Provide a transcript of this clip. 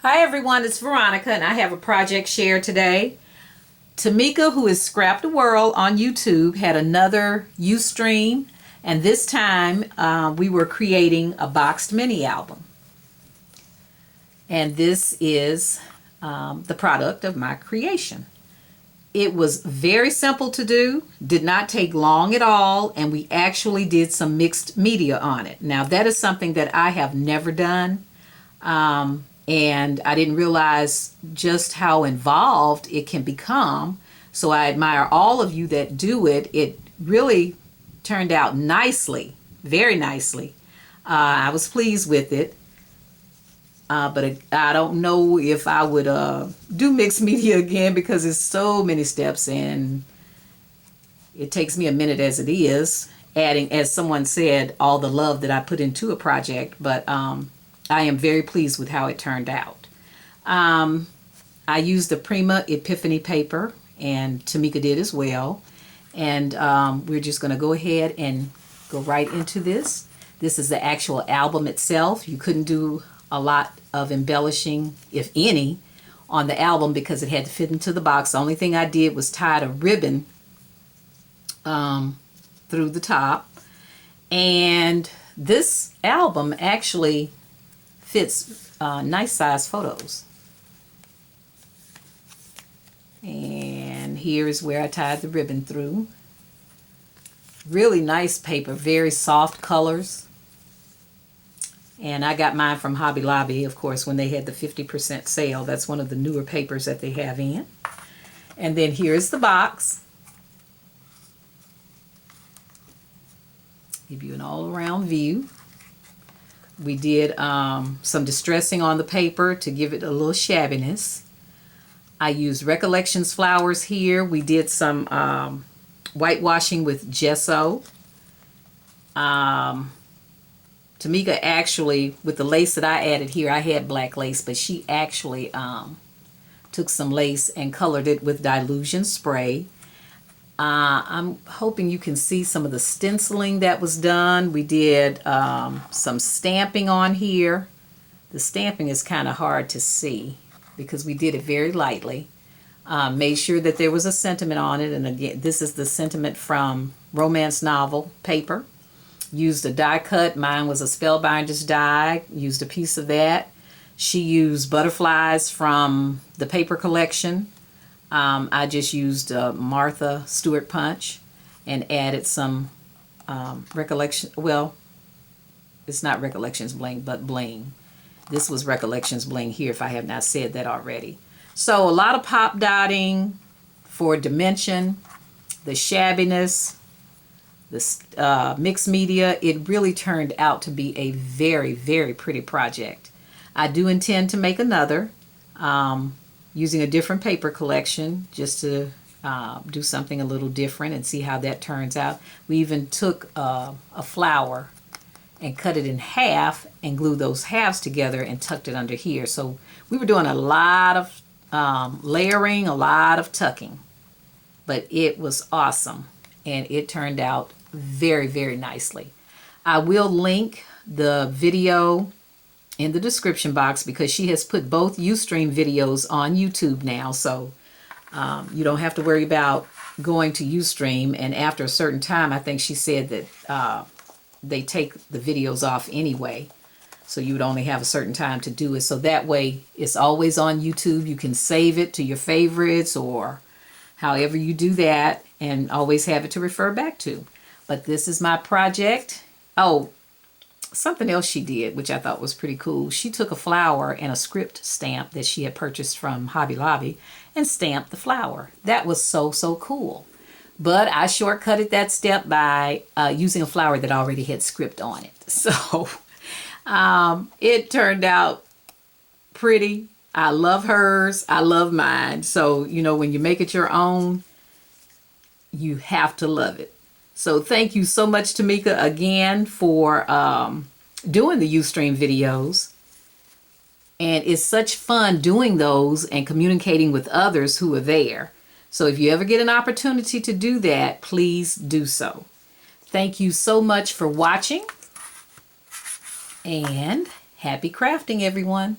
Hi everyone, it's Veronica and I have a project share today. Tamika, who is Scrap the World on YouTube, had another Ustream, and this time we were creating a boxed mini album. And this is the product of my creation. It was very simple to do, did not take long at all, and we actually did some mixed media on it. Now that is something that I have never done. And I didn't realize just how involved it can become. So I admire all of you that do it. It really turned out nicely, very nicely. I was pleased with it, but I don't know if I would do mixed media again because it's so many steps and it takes me a minute as it is, adding, as someone said, all the love that I put into a project. But I am very pleased with how it turned out. I used the Prima Epiphany paper, and Tamika did as well. And we're just going to go ahead and go right into this. This is the actual album itself. You couldn't do a lot of embellishing, if any, on the album because it had to fit into the box. The only thing I did was tied a ribbon through the top. And this album actually fits nice size photos. And here is where I tied the ribbon through. Really nice paper, very soft colors. And I got mine from Hobby Lobby, of course, when they had the 50% sale. That's one of the newer papers that they have in. And then here's the box. Give you an all-around view. We did some distressing on the paper to give it a little shabbiness. I used Recollections flowers here. We did some whitewashing with gesso. Tamika actually, with the lace that I added here, I had black lace, but she actually took some lace and colored it with Dilution spray. I'm hoping you can see some of the stenciling that was done. We did some stamping on here. The stamping is kind of hard to see because we did it very lightly. Made sure that there was a sentiment on it. And again, this is the sentiment from romance novel paper. Used a die cut. Mine was a Spellbinders die. Used a piece of that. She used butterflies from the paper collection. I just used Martha Stewart punch and added some Recollection. Well, it's not Recollections bling, but bling. This was Recollections bling here, if I have not said that already. So a lot of pop dotting for dimension, the shabbiness, the mixed media. It really turned out to be a very, very pretty project. I do intend to make another. Using a different paper collection just to do something a little different and see how that turns out. We even took a flower and cut it in half and glued those halves together and tucked it under here. So we were doing a lot of layering, a lot of tucking, but it was awesome and it turned out very, very nicely. I will link the video in the description box because she has put both Ustream videos on YouTube now, so you don't have to worry about going to Ustream. And after a certain time, I think she said that they take the videos off anyway, so you would only have a certain time to do it. So that way it's always on YouTube. You can save it to your favorites or however you do that and always have it to refer back to. But this is my project. Oh, something else she did, which I thought was pretty cool. She took a flower and a script stamp that she had purchased from Hobby Lobby and stamped the flower. That was so, so cool. But I shortcutted that step by using a flower that already had script on it. So it turned out pretty. I love hers. I love mine. So, you know, when you make it your own, you have to love it. So thank you so much, Tamika, again for doing the Ustream videos. And it's such fun doing those and communicating with others who are there. So if you ever get an opportunity to do that, please do so. Thank you so much for watching. And happy crafting, everyone.